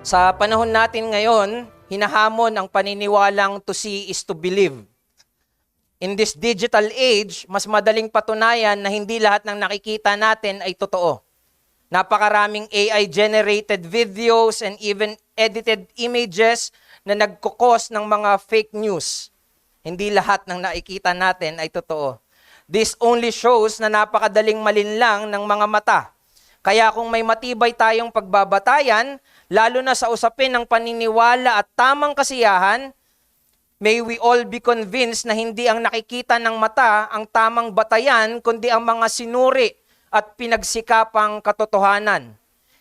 Sa panahon natin ngayon, hinahamon ang paniniwalang to see is to believe. In this digital age, mas madaling patunayan na hindi lahat ng nakikita natin ay totoo. Napakaraming AI-generated videos and even edited images na nagkukos ng mga fake news. Hindi lahat ng nakikita natin ay totoo. This only shows na napakadaling malinlang ng mga mata. Kaya kung may matibay tayong pagbabatayan, lalo na sa usapin ng paniniwala at tamang kasiyahan, may we all be convinced na hindi ang nakikita ng mata ang tamang batayan, kundi ang mga sinuri at pinagsikapang katotohanan.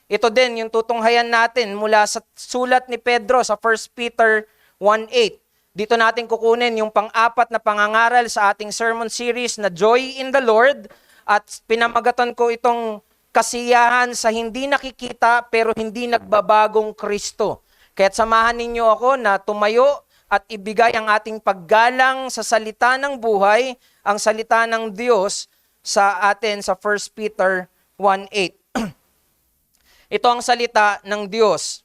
Ito din yung tutunghayan natin mula sa sulat ni Pedro sa 1 Peter 1:8. Dito natin kukunin yung pang-apat na pangangaral sa ating sermon series na Joy in the Lord, at pinamagatan ko itong kasiyahan sa hindi nakikita pero hindi nagbabagong Kristo. Kaya't samahan ninyo ako na tumayo at ibigay ang ating paggalang sa salita ng buhay, ang salita ng Diyos sa atin sa 1 Peter 1:8. Ito ang salita ng Diyos.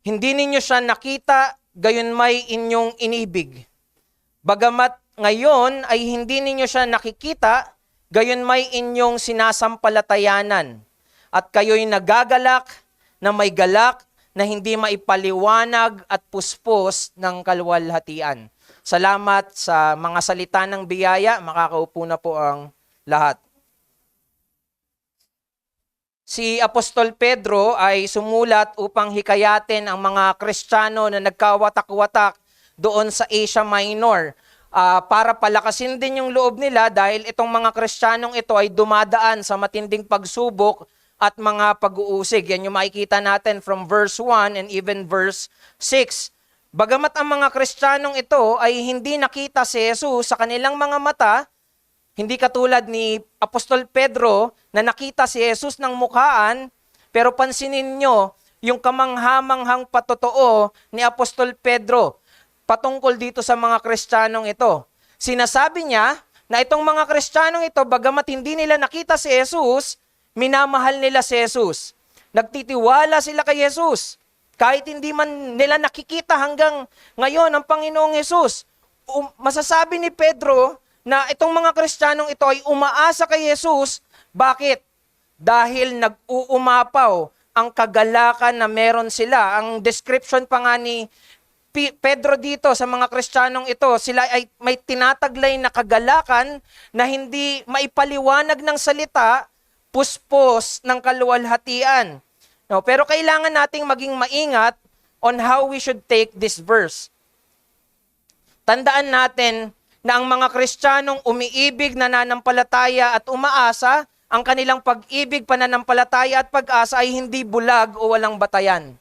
Hindi ninyo siya nakita, gayon may inyong inibig. Bagamat ngayon ay hindi ninyo siya nakikita, gayon may inyong sinasampalatayanan. At kayo'y nagagalak na may galak na hindi maipaliwanag at puspos ng kaluwalhatian. Salamat sa mga salita ng biyaya. Makakaupo na po ang lahat. Si Apostol Pedro ay sumulat upang hikayatin ang mga Kristiyano na nagkawatak-watak doon sa Asia Minor, para palakasin din yung loob nila dahil itong mga Kristiyanong ito ay dumadaan sa matinding pagsubok at mga pag-uusig. Yan yung makikita natin from verse 1 and even verse 6. Bagamat ang mga Kristiyanong ito ay hindi nakita si Jesus sa kanilang mga mata, hindi katulad ni Apostol Pedro na nakita si Jesus ng mukhaan, pero pansinin nyo yung kamanghamanghang patotoo ni Apostol Pedro patungkol dito sa mga Kristiyanong ito. Sinasabi niya na itong mga Kristiyanong ito, bagamat hindi nila nakita si Jesus, minamahal nila si Jesus. Nagtitiwala sila kay Jesus. Kahit hindi man nila nakikita hanggang ngayon ang Panginoong Jesus. Masasabi ni Pedro na itong mga Kristiyanong ito ay umaasa kay Jesus. Bakit? Dahil nag-uumapaw ang kagalakan na meron sila. Ang description pa nga ni Pedro dito sa mga Kristiyanong ito, sila ay may tinataglay na kagalakan na hindi maipaliwanag ng salita, puspos ng kaluwalhatian. No, pero kailangan nating maging maingat on how we should take this verse. Tandaan natin na ang mga Kristiyanong umiibig, nananampalataya at umaasa, ang kanilang pag-ibig, pananampalataya at pag-asa ay hindi bulag o walang batayan.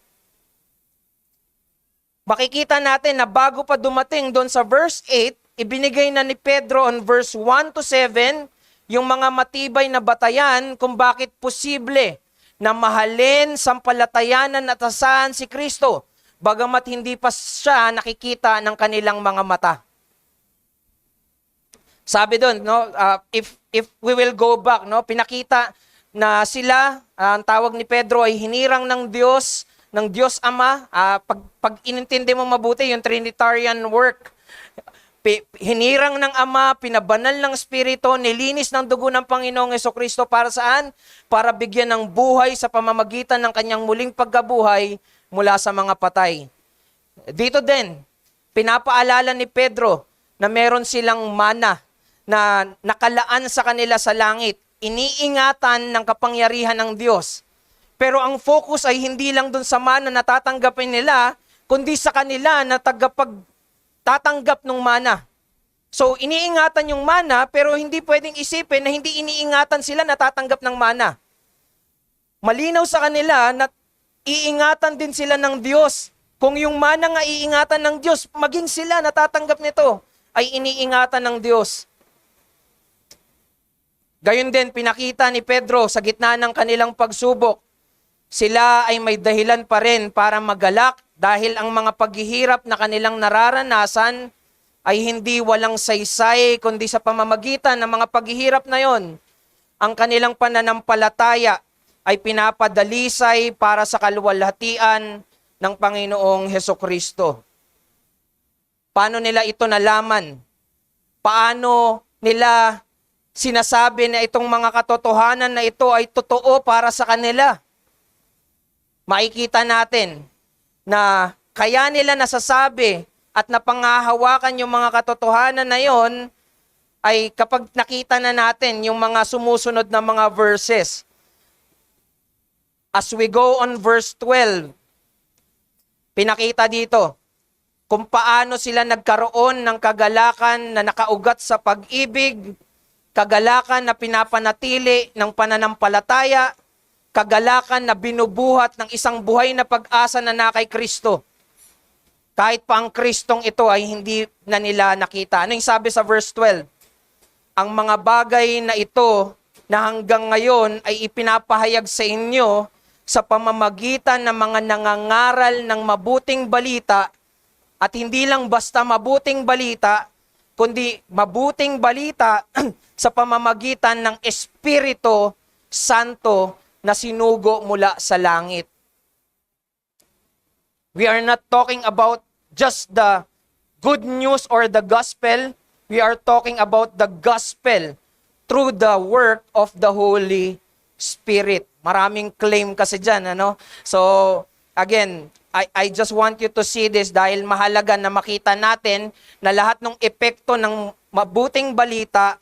Makikita natin na bago pa dumating doon sa verse 8, ibinigay na ni Pedro on verse 1 to 7 yung mga matibay na batayan kung bakit posible na mahalin, sampalatayanan at asahan si Kristo, bagamat hindi pa siya nakikita ng kanilang mga mata. Sabi doon, no, if we will go back, no, pinakita na sila, ang tawag ni Pedro ay hinirang ng Diyos Ama. Pag inintindi mo mabuti yung Trinitarian work, hinirang ng Ama, pinabanal ng Espiritu, nilinis ng dugo ng Panginoong Hesukristo para saan? Para bigyan ng buhay sa pamamagitan ng kanyang muling pagkabuhay mula sa mga patay. Dito din, pinapaalala ni Pedro na meron silang mana na nakalaan sa kanila sa langit. Iniingatan ng kapangyarihan ng Diyos. Pero ang focus ay hindi lang dun sa mana na tatanggapin nila, kundi sa kanila na tatanggap ng mana. So, iniingatan yung mana, pero hindi pwedeng isipin na hindi iniingatan sila na tatanggap ng mana. Malinaw sa kanila na iingatan din sila ng Diyos. Kung yung mana nga iingatan ng Diyos, maging sila na tatanggap nito ay iniingatan ng Diyos. Gayon din, pinakita ni Pedro sa gitna ng kanilang pagsubok, sila ay may dahilan pa rin para magalak dahil ang mga paghihirap na kanilang nararanasan ay hindi walang saysay, kundi sa pamamagitan ng mga paghihirap na yon, ang kanilang pananampalataya ay pinapadalisay para sa kaluwalhatian ng Panginoong Hesukristo. Paano nila ito nalaman? Paano nila sinasabi na itong mga katotohanan na ito ay totoo para sa kanila? Makikita natin na kaya nila nasasabi at napangahawakan yung mga katotohanan na yon ay kapag nakita na natin yung mga sumusunod na mga verses. As we go on verse 12, pinakita dito kung paano sila nagkaroon ng kagalakan na nakaugat sa pag-ibig, kagalakan na pinapanatili ng pananampalataya, kagalakan na binubuhat ng isang buhay na pag-asa na kay Kristo. Kahit pa ang Kristong ito ay hindi na nila nakita. Ano yung sabi sa verse 12? Ang mga bagay na ito na hanggang ngayon ay ipinapahayag sa inyo sa pamamagitan ng mga nangangaral ng mabuting balita, at hindi lang basta mabuting balita, kundi mabuting balita sa pamamagitan ng Espiritu Santo na sinugo mula sa langit. We are not talking about just the good news or the gospel. We are talking about the gospel through the work of the Holy Spirit. Maraming claim kasi dyan, ano? So, again, I just want you to see this dahil mahalaga na makita natin na lahat ng epekto ng mabuting balita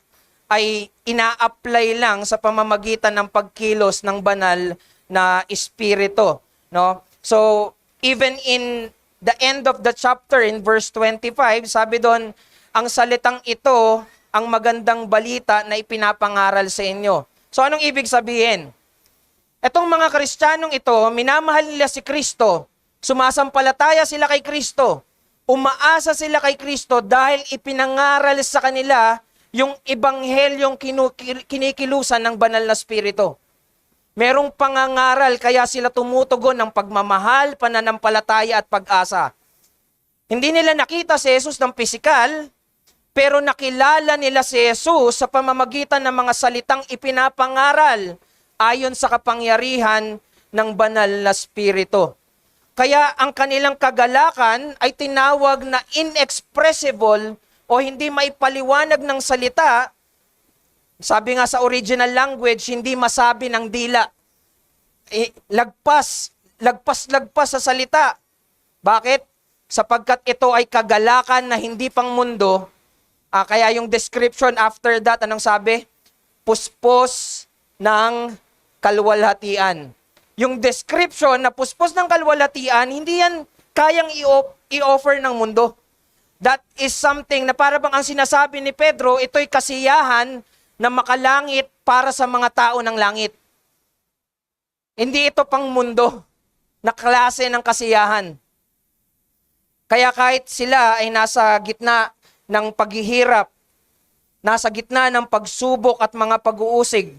ay ina-apply lang sa pamamagitan ng pagkilos ng banal na espiritu, no? So, even in the end of the chapter in verse 25, sabi doon, ang salitang ito ang magandang balita na ipinapangaral sa inyo. So, anong ibig sabihin? Etong mga Kristiyanong ito, minamahal nila si Kristo, sumasampalataya sila kay Kristo, umaasa sila kay Kristo dahil ipinangaral sa kanila yung ebanghelyong kinikilusan ng banal na spirito. Merong pangangaral kaya sila tumutugon ng pagmamahal, pananampalataya at pag-asa. Hindi nila nakita si Jesus ng pisikal, pero nakilala nila si Jesus sa pamamagitan ng mga salitang ipinapangaral ayon sa kapangyarihan ng banal na spirito. Kaya ang kanilang kagalakan ay tinawag na inexpressible o hindi maipaliwanag ng salita. Sabi nga sa original language, hindi masabi ng dila. Lagpas sa salita. Bakit? Sapagkat ito ay kagalakan na hindi pang mundo. Kaya yung description after that, anong sabi? Puspos ng kaluwalhatian. Yung description na puspos ng kaluwalhatian, hindi yan kayang i-offer ng mundo. That is something na para bang ang sinasabi ni Pedro, ito'y kasiyahan na makalangit para sa mga tao ng langit. Hindi ito pang mundo na klase ng kasiyahan. Kaya kahit sila ay nasa gitna ng paghihirap, nasa gitna ng pagsubok at mga pag-uusig,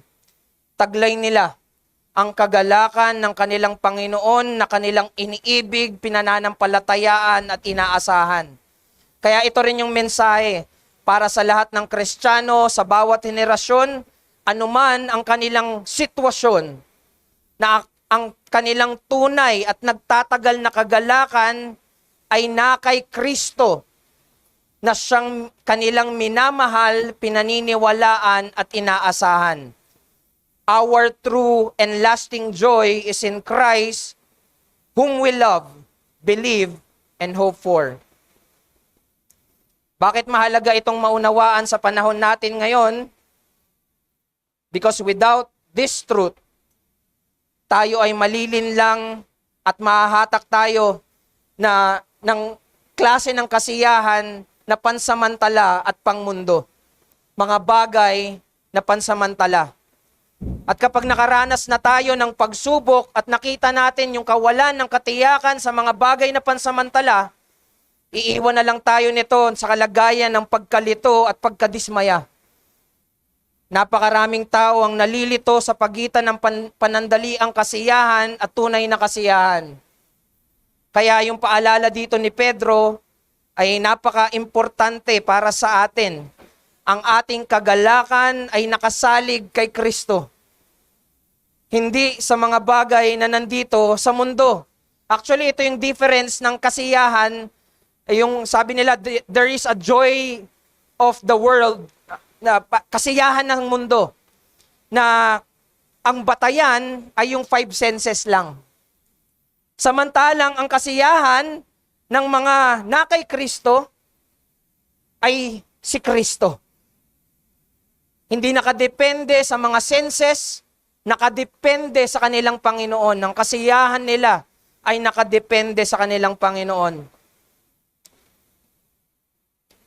taglay nila ang kagalakan ng kanilang Panginoon na kanilang iniibig, pinananampalatayaan at inaasahan. Kaya ito rin yung mensahe para sa lahat ng Kristiyano sa bawat henerasyon, anuman ang kanilang sitwasyon, na ang kanilang tunay at nagtatagal na kagalakan ay na kay Kristo, na siyang kanilang minamahal, pinaniniwalaan at inaasahan. Our true and lasting joy is in Christ, whom we love, believe, and hope for. Bakit mahalaga itong maunawaan sa panahon natin ngayon? Because without this truth, tayo ay malilinlang at mahahatak tayo na ng klase ng kasiyahan na pansamantala at pangmundo. Mga bagay na pansamantala. At kapag nakaranas na tayo ng pagsubok at nakita natin yung kawalan ng katiyakan sa mga bagay na pansamantala, iiwan na lang tayo nito sa kalagayan ng pagkalito at pagkadismaya. Napakaraming tao ang nalilito sa pagitan ng panandaliang kasiyahan at tunay na kasiyahan. Kaya yung paalala dito ni Pedro ay napaka-importante para sa atin. Ang ating kagalakan ay nakasalig kay Kristo. hindi sa mga bagay na nandito sa mundo. Actually, ito yung difference ng kasiyahan. Yung sabi nila, there is a joy of the world, na kasiyahan ng mundo, na ang batayan ay yung five senses lang. Samantalang ang kasiyahan ng mga nakay Kristo ay si Kristo. Hindi nakadepende sa mga senses, nakadepende sa kanilang Panginoon. Ang kasiyahan nila ay nakadepende sa kanilang Panginoon.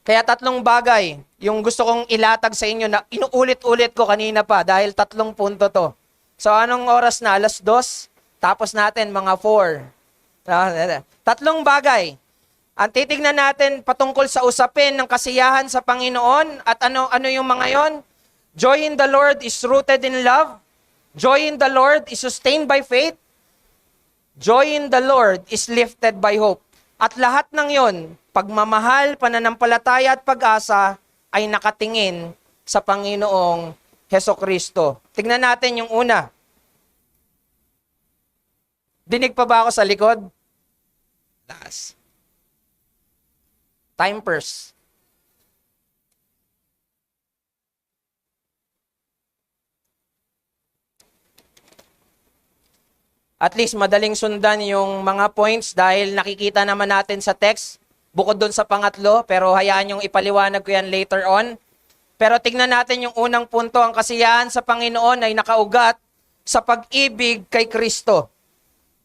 Kaya tatlong bagay yung gusto kong ilatag sa inyo na inuulit-ulit ko kanina pa dahil 3 punto to. So anong oras na? 2:00? Tapos natin mga 4. 3 bagay. Ang titignan natin patungkol sa usapin ng kasiyahan sa Panginoon at ano yung mga yon? Joy in the Lord is rooted in love. Joy in the Lord is sustained by faith. Joy in the Lord is lifted by hope. At lahat ng yon, pagmamahal, pananampalataya at pag-asa ay nakatingin sa Panginoong Hesukristo. Tignan natin yung una. Dinig pa ba ako sa likod? Last. Time first. At least madaling sundan yung mga points dahil nakikita naman natin sa text, bukod doon sa pangatlo, pero hayaan yung ipaliwanag ko yan later on. Pero tignan natin yung unang punto, ang kasiyahan sa Panginoon ay nakaugat sa pag-ibig kay Kristo.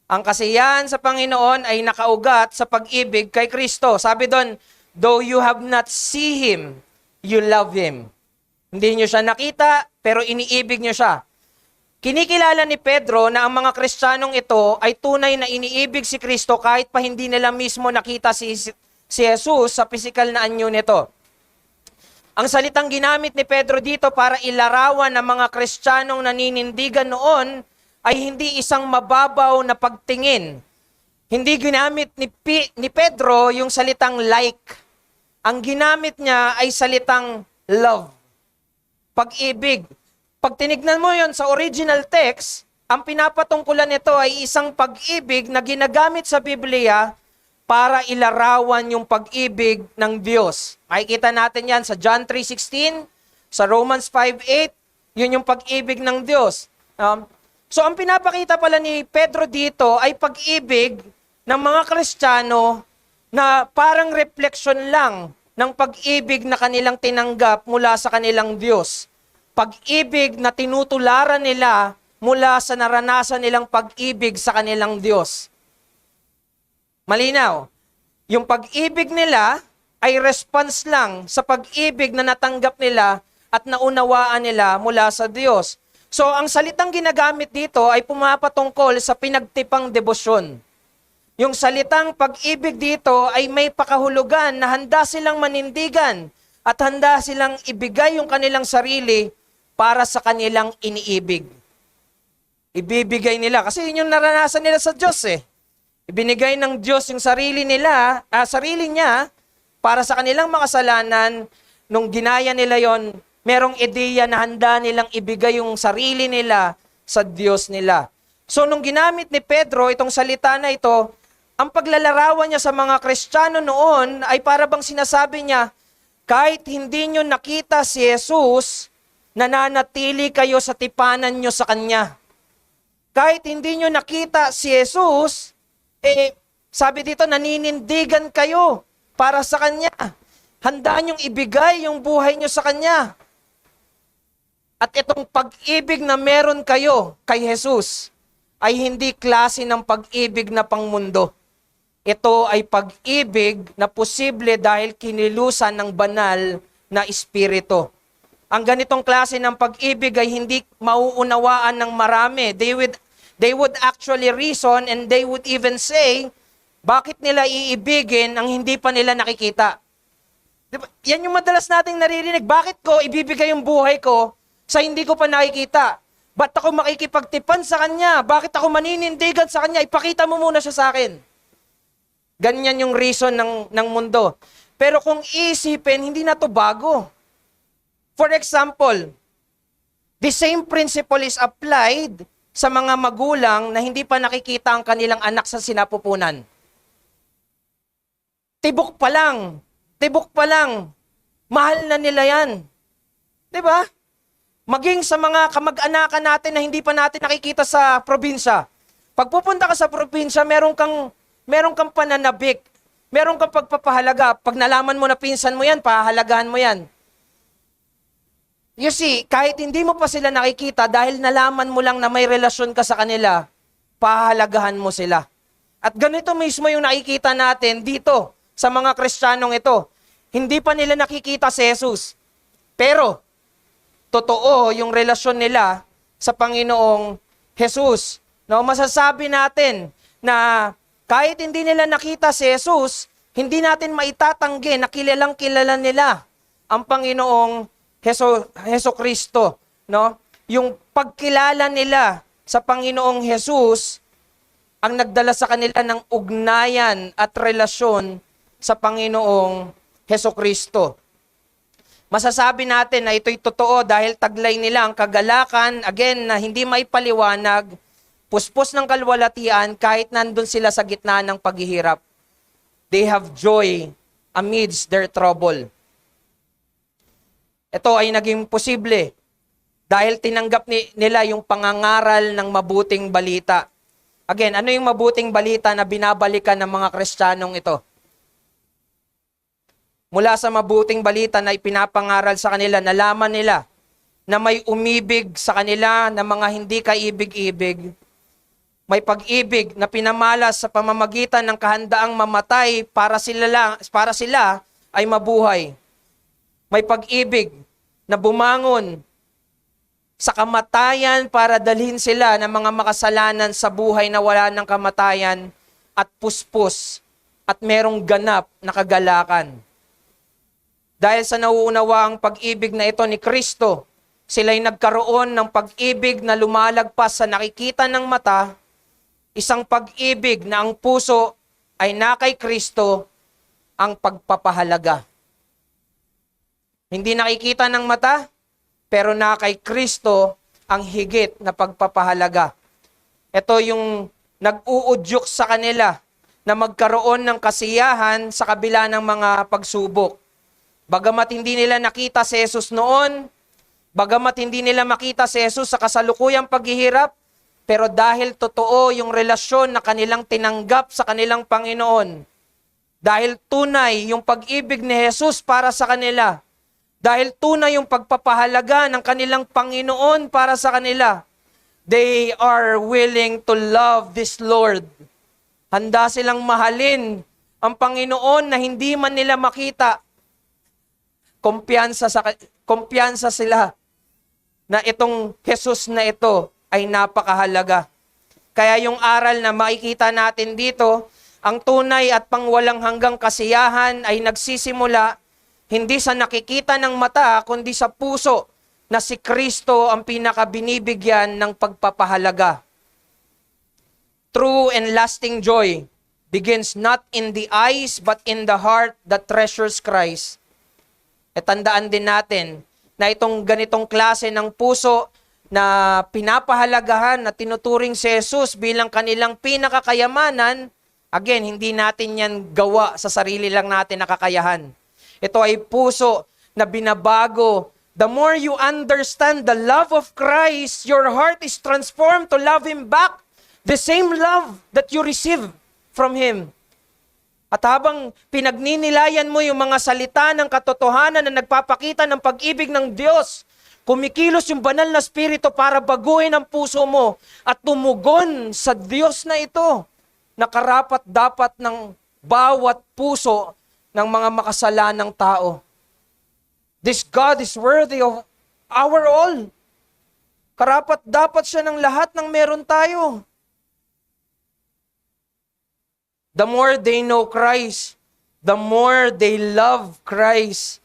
Ang kasiyahan sa Panginoon ay nakaugat sa pag-ibig kay Kristo. Sabi doon, though you have not seen Him, you love Him. Hindi nyo siya nakita, pero iniibig nyo siya. Kinikilala ni Pedro na ang mga Kristiyanong ito ay tunay na iniibig si Kristo kahit pa hindi nila mismo nakita si Jesus sa pisikal na anyo nito. Ang salitang ginamit ni Pedro dito para ilarawan ng mga Kristiyanong naninindigan noon ay hindi isang mababaw na pagtingin. Hindi ginamit ni Pedro yung salitang like. Ang ginamit niya ay salitang love, pag-ibig. Pag tinignan mo yon sa original text, ang pinapatungkulan nito ay isang pag-ibig na ginagamit sa Biblia para ilarawan yung pag-ibig ng Diyos. Makikita natin yan sa John 3:16, sa Romans 5:8, yun yung pag-ibig ng Diyos. So ang pinapakita pala ni Pedro dito ay pag-ibig ng mga Kristiyano na parang refleksyon lang ng pag-ibig na kanilang tinanggap mula sa kanilang Diyos. Pag-ibig na tinutularan nila mula sa naranasan nilang pag-ibig sa kanilang Diyos. Malinaw, yung pag-ibig nila ay response lang sa pag-ibig na natanggap nila at naunawaan nila mula sa Diyos. So, ang salitang ginagamit dito ay pumapatungkol sa pinagtipang debosyon. Yung salitang pag-ibig dito ay may pakahulugan na handa silang manindigan at handa silang ibigay yung kanilang sarili para sa kanilang iniibig. Ibibigay nila. Kasi yun yung naranasan nila sa Diyos eh. Ibinigay ng Diyos yung sarili niya para sa kanilang makasalanan. Nung ginaya nila yon, merong ideya na handa nilang ibigay yung sarili nila sa Diyos nila. So nung ginamit ni Pedro itong salita na ito, ang paglalarawan niya sa mga Kristiyano noon ay para bang sinasabi niya, kahit hindi nyo nakita si Jesus, nananatili kayo sa tipanan nyo sa Kanya. Kahit hindi nyo nakita si Jesus, sabi dito, naninindigan kayo para sa Kanya. Handa nyong ibigay yung buhay nyo sa Kanya. At itong pag-ibig na meron kayo kay Jesus ay hindi klase ng pag-ibig na pangmundo. Ito ay pag-ibig na posible dahil kinilusan ng banal na Espiritu. Ang ganitong klase ng pag-ibig ay hindi mauunawaan ng marami. They would actually reason and they would even say, bakit nila iibigin ang hindi pa nila nakikita? Diba? Yan yung madalas nating naririnig. Bakit ko ibibigay yung buhay ko sa hindi ko pa nakikita? Ba't ako makikipagtipan sa Kanya? Bakit ako maninindigan sa Kanya? Ipakita mo muna siya sa akin. Ganyan yung reason ng mundo. Pero kung isipin, hindi na to bago. For example, the same principle is applied sa mga magulang na hindi pa nakikita ang kanilang anak sa sinapupunan. Tibok pa lang, mahal na nila yan. 'Di ba? Maging sa mga kamag-anakan natin na hindi pa natin nakikita sa probinsya. Pag pupunta ka sa probinsya, meron kang pananabik, meron kang pagpapahalaga. Pag nalaman mo na pinsan mo yan, pahalagahan mo yan. You see, kahit hindi mo pa sila nakikita, dahil nalaman mo lang na may relasyon ka sa kanila, pahalagahan mo sila. At ganito mismo yung nakikita natin dito sa mga Kristiyanong ito. Hindi pa nila nakikita si Jesus. Pero, totoo yung relasyon nila sa Panginoong Jesus. No, masasabi natin na kahit hindi nila nakita si Jesus, hindi natin maitatanggi na kilalang kilala nila ang Panginoong Heso Kristo, no? Yung pagkilala nila sa Panginoong Jesus ang nagdala sa kanila ng ugnayan at relasyon sa Panginoong Heso Kristo. Masasabi natin na ito'y totoo dahil taglay nila ang kagalakan, again, na hindi maipaliwanag, puspos ng kalwalatian kahit nandun sila sa gitna ng paghihirap. They have joy amidst their trouble. Ito ay naging posible dahil tinanggap nila yung pangangaral ng mabuting balita. Again, ano yung mabuting balita na binabalikan ng mga Kristiyanong ito? Mula sa mabuting balita na ipinapangaral sa kanila, nalaman nila na may umibig sa kanila na mga hindi kaibig-ibig. May pag-ibig na pinamalas sa pamamagitan ng kahandaang mamatay para sila ay mabuhay. May pag-ibig na bumangon sa kamatayan para dalhin sila ng mga makasalanan sa buhay na wala ng kamatayan at puspos at merong ganap na kagalakan. Dahil sa nauunawaang pag-ibig na ito ni Kristo, sila'y nagkaroon ng pag-ibig na lumalagpas sa nakikita ng mata, isang pag-ibig na ang puso ay na kay Kristo ang pagpapahalaga. Hindi nakikita ng mata, pero na kay Kristo ang higit na pagpapahalaga. Ito yung nag-uudyok sa kanila na magkaroon ng kasiyahan sa kabila ng mga pagsubok. Bagamat hindi nila nakita si Jesus noon, bagamat hindi nila makita si Jesus sa kasalukuyang paghihirap, pero dahil totoo yung relasyon na kanilang tinanggap sa kanilang Panginoon, dahil tunay yung pag-ibig ni Jesus para sa kanila, dahil tunay yung pagpapahalaga ng kanilang Panginoon para sa kanila, they are willing to love this Lord. Handa silang mahalin ang Panginoon na hindi man nila makita. Kumpiyansa sila na itong Jesus na ito ay napakahalaga. Kaya yung aral na makikita natin dito, ang tunay at pangwalang hanggang kasiyahan ay nagsisimula hindi sa nakikita ng mata, kundi sa puso na si Kristo ang pinakabinibigyan ng pagpapahalaga. True and lasting joy begins not in the eyes but in the heart that treasures Christ. E tandaan din natin na itong ganitong klase ng puso na pinapahalagahan na tinuturing si Jesus bilang kanilang pinakakayamanan, again, hindi natin yan gawa sa sarili lang natin na kakayahan. Ito ay puso na binabago. The more you understand the love of Christ, your heart is transformed to love Him back. The same love that you receive from Him. At habang pinagninilayan mo yung mga salita ng katotohanan na nagpapakita ng pag-ibig ng Diyos, kumikilos yung banal na spirito para baguhin ang puso mo at tumugon sa Diyos na ito na karapat-dapat ng bawat puso ng mga makasalanang tao. This God is worthy of our all. Karapat-dapat siya ng lahat ng meron tayo. The more they know Christ, the more they love Christ.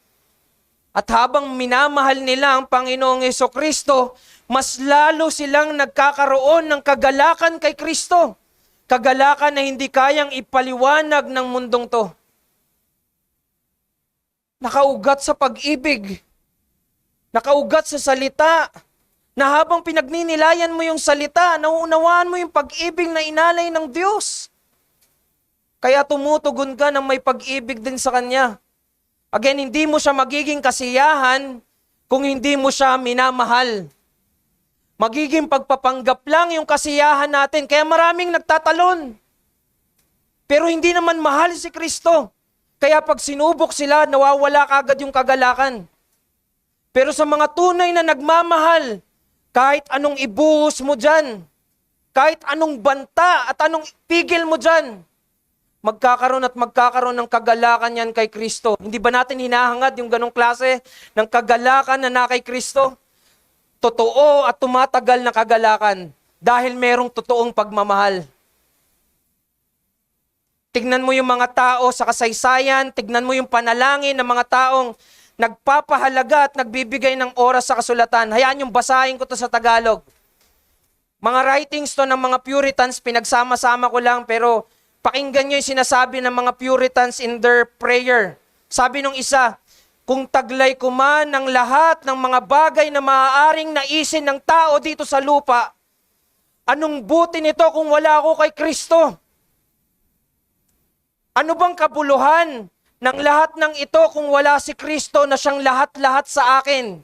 At habang minamahal nila ang Panginoong Jesucristo, mas lalo silang nagkakaroon ng kagalakan kay Kristo. Kagalakan na hindi kayang ipaliwanag ng mundong to. Nakaugat sa pag-ibig. Nakaugat sa salita. Na habang pinagninilayan mo yung salita, nauunawaan mo yung pag-ibig na inalay ng Diyos. Kaya tumutugon ka ng may pag-ibig din sa Kanya. Again, hindi mo siya magiging kasiyahan kung hindi mo siya minamahal. Magiging pagpapanggap lang yung kasiyahan natin. Kaya maraming nagtatalon. Pero hindi naman mahal si Kristo. Kaya pag sinubok sila, nawawala kagad yung kagalakan. Pero sa mga tunay na nagmamahal, kahit anong ibuhos mo dyan, kahit anong banta at anong pigil mo dyan, magkakaroon ng kagalakan yan kay Kristo. Hindi ba natin hinahangad yung ganong klase ng kagalakan na kay Kristo? Totoo at tumatagal na kagalakan dahil merong totoong pagmamahal. Tignan mo yung mga tao sa kasaysayan, tignan mo yung panalangin ng mga taong nagpapahalaga at nagbibigay ng oras sa kasulatan. Hayaan yung basahin ko to sa Tagalog. Mga writings to ng mga Puritans, pinagsama-sama ko lang, pero pakinggan nyo yung sinasabi ng mga Puritans in their prayer. Sabi nung isa, kung taglay ko man ng lahat ng mga bagay na maaaring naisin ng tao dito sa lupa, anong buti nito kung wala ako kay Kristo? Ano bang kabuluhan ng lahat ng ito kung wala si Kristo na siyang lahat-lahat sa akin?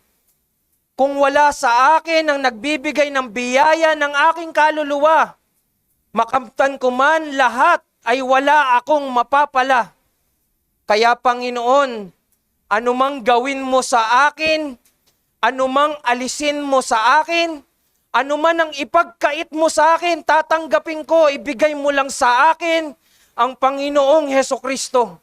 Kung wala sa akin ang nagbibigay ng biyaya ng aking kaluluwa, makamtan ko man lahat ay wala akong mapapala. Kaya Panginoon, anumang gawin mo sa akin, anumang alisin mo sa akin, anuman ang ipagkait mo sa akin, tatanggapin ko, ibigay mo lang sa akin ang Panginoong Hesukristo.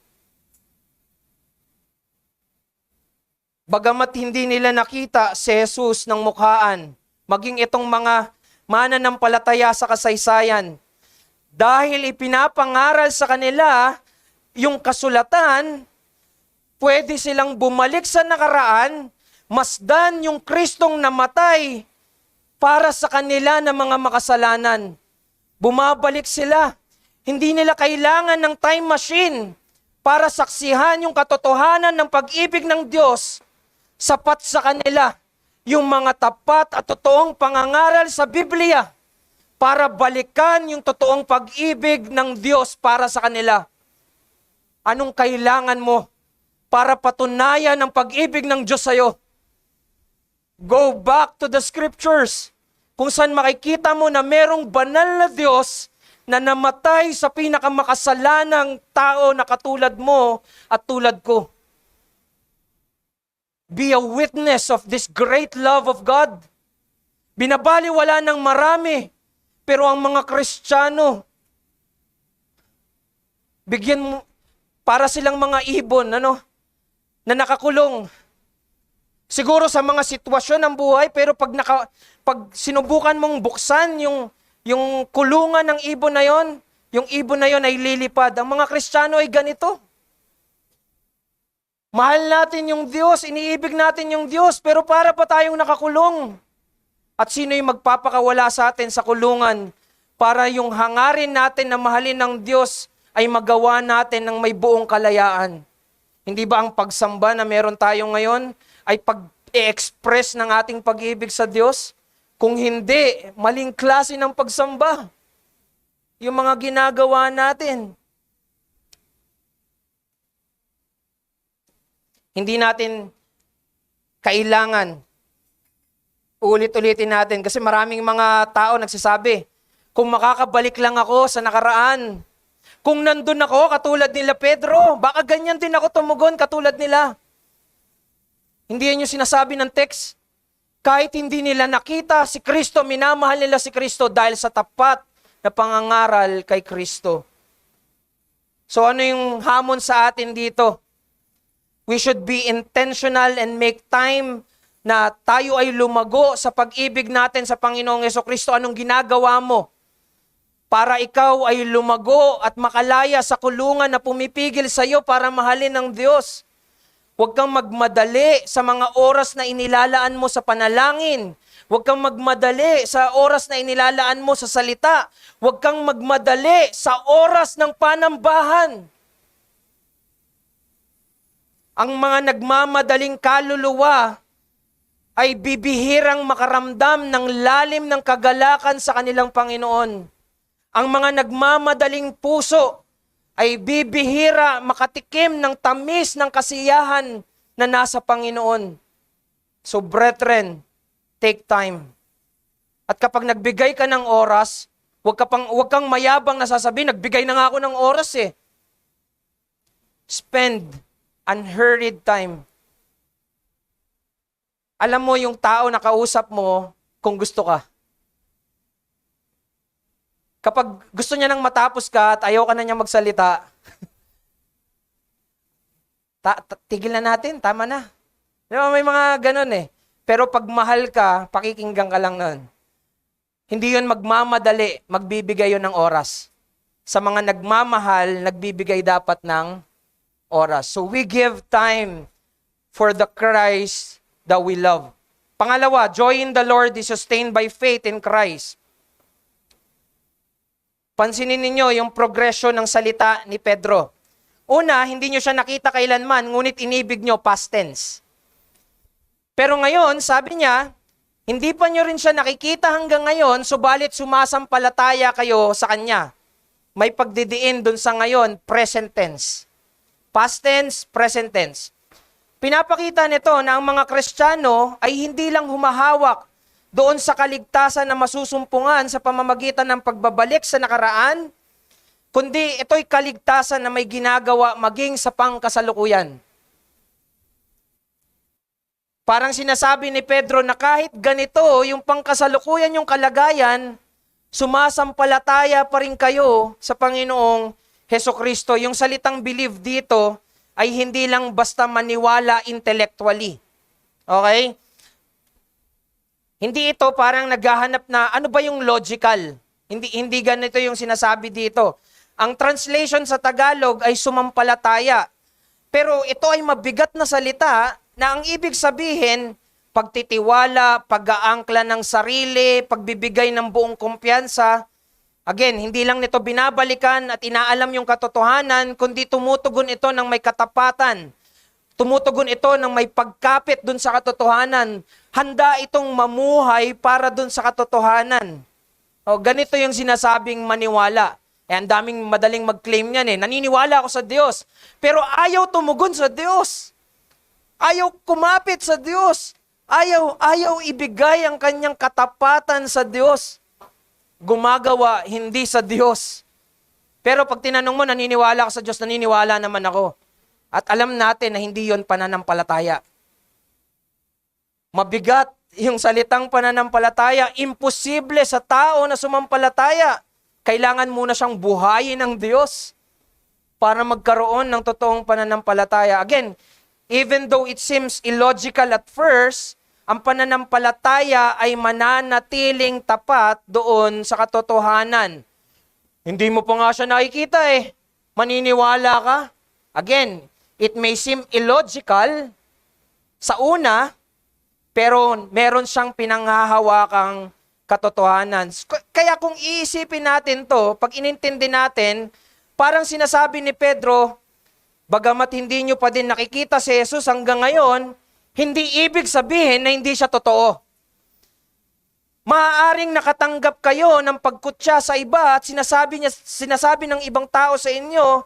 Bagamat hindi nila nakita si Jesus ng mukhaan, maging itong mga mananampalataya sa kasaysayan, dahil ipinapangaral sa kanila yung kasulatan, pwede silang bumalik sa nakaraan, masdan yung Kristong namatay para sa kanila na mga makasalanan. Bumabalik sila. Hindi nila kailangan ng time machine para saksihan yung katotohanan ng pag-ibig ng Diyos. Sapat sa kanila yung mga tapat at totoong pangangaral sa Biblia para balikan yung totoong pag-ibig ng Diyos para sa kanila. Anong kailangan mo para patunayan ang pag-ibig ng Diyos sa'yo? Go back to the scriptures, kung saan makikita mo na merong banal na Diyos na namatay sa pinakamakasalanang tao na katulad mo at tulad ko. Be a witness of this great love of God. Binabaliwala ng marami, pero ang mga Kristiyano, bigyan mo, para silang mga ibon, na nakakulong. Siguro sa mga sitwasyon ng buhay, pero pag sinubukan mong buksan yung kulungan ng ibon na yon, yung ibon na yon ay lilipad. Ang mga Kristiyano ay ganito. Mahal natin yung Diyos, iniibig natin yung Diyos, pero para pa tayong nakakulong. At sino yung magpapakawala sa atin sa kulungan para yung hangarin natin na mahalin ng Diyos ay magawa natin ng may buong kalayaan? Hindi ba ang pagsamba na meron tayo ngayon ay pag-i-express ng ating pag-ibig sa Diyos? Kung hindi, maling klase ng pagsamba. Yung mga ginagawa natin. Hindi natin kailangan ulit-ulitin natin kasi maraming mga tao nagsasabi, kung makakabalik lang ako sa nakaraan, kung nandun ako katulad nila Pedro, baka ganyan din ako tumugon katulad nila. Hindi yan yung sinasabi ng text. Kahit hindi nila nakita si Kristo, minamahal nila si Kristo dahil sa tapat na pangangaral kay Kristo. So ano yung hamon sa atin dito? We should be intentional and make time na tayo ay lumago sa pag-ibig natin sa Panginoong Hesukristo. Anong ginagawa mo para ikaw ay lumago at makalaya sa kulungan na pumipigil sa iyo para mahalin ng Diyos? Huwag kang magmadali sa mga oras na inilalaan mo sa panalangin. Huwag kang magmadali sa oras na inilalaan mo sa salita. Huwag kang magmadali sa oras ng panambahan. Ang mga nagmamadaling kaluluwa ay bibihirang makaramdam ng lalim ng kagalakan sa kanilang Panginoon. Ang mga nagmamadaling puso ay bibihira makatikim ng tamis ng kasiyahan na nasa Panginoon. So brethren, take time. At kapag nagbigay ka ng oras, huwag kang mayabang na sasabihin, nagbigay na nga ako ng oras eh. Spend unhurried time. Alam mo yung tao na kausap mo kung gusto ka. Kapag gusto niya nang matapos ka at ayaw ka na niya magsalita, tigil na natin, tama na. Diba, may mga ganun eh. Pero pag mahal ka, pakikinggan ka lang nun. Hindi yun magmamadali, magbibigay yun ng oras. Sa mga nagmamahal, nagbibigay dapat ng oras. So we give time for the Christ that we love. Pangalawa, joy in the Lord is sustained by faith in Christ. Pansinin ninyo yung progression ng salita ni Pedro. Una, hindi nyo siya nakita kailanman, ngunit inibig nyo past tense. Pero ngayon, sabi niya, hindi pa nyo rin siya nakikita hanggang ngayon, subalit sumasampalataya kayo sa Kanya. May pagdidiin dun sa ngayon, present tense. Past tense, present tense. Pinapakita nito na ang mga Kristiyano ay hindi lang humahawak doon sa kaligtasan na masusumpungan sa pamamagitan ng pagbabalik sa nakaraan, kundi ito'y kaligtasan na may ginagawa maging sa pangkasalukuyan. Parang sinasabi ni Pedro na kahit ganito, yung pangkasalukuyan yung kalagayan, sumasampalataya pa rin kayo sa Panginoong Hesukristo. Yung salitang believe dito ay hindi lang basta maniwala intellectually. Okay? Hindi ito parang naghahanap na ano ba yung logical. Hindi ganito yung sinasabi dito. Ang translation sa Tagalog ay sumampalataya. Pero ito ay mabigat na salita na ang ibig sabihin, pagtitiwala, pag-aangkla ng sarili, pagbibigay ng buong kumpiyansa. Again, hindi lang nito binabalikan at inaalam yung katotohanan, kundi tumutugon ito ng may katapatan. Tumutugon ito ng may pagkapit dun sa katotohanan. Handa itong mamuhay para dun sa katotohanan. O, ganito yung sinasabing maniwala. Ang daming madaling mag-claim yan eh. Naniniwala ako sa Diyos. Pero ayaw tumugon sa Diyos. Ayaw kumapit sa Diyos. Ayaw ibigay ang kanyang katapatan sa Diyos. Gumagawa hindi sa Diyos. Pero pag tinanong mo, naniniwala ka sa Diyos, naniniwala naman ako. At alam natin na hindi yon pananampalataya. Mabigat yung salitang pananampalataya. Imposible sa tao na sumampalataya. Kailangan muna siyang buhayin ng Diyos para magkaroon ng totoong pananampalataya. Again, even though it seems illogical at first, ang pananampalataya ay mananatiling tapat doon sa katotohanan. Hindi mo pa nga siya nakikita eh. Maniniwala ka? Again, it may seem illogical sa una, pero meron siyang pinanghahawakang katotohanan. Kaya kung iisipin natin to, pag inintindi natin, parang sinasabi ni Pedro, bagamat hindi nyo pa din nakikita si Jesus hanggang ngayon, hindi ibig sabihin na hindi siya totoo. Maaaring nakatanggap kayo ng pagkutya sa iba at sinasabi ng ibang tao sa inyo,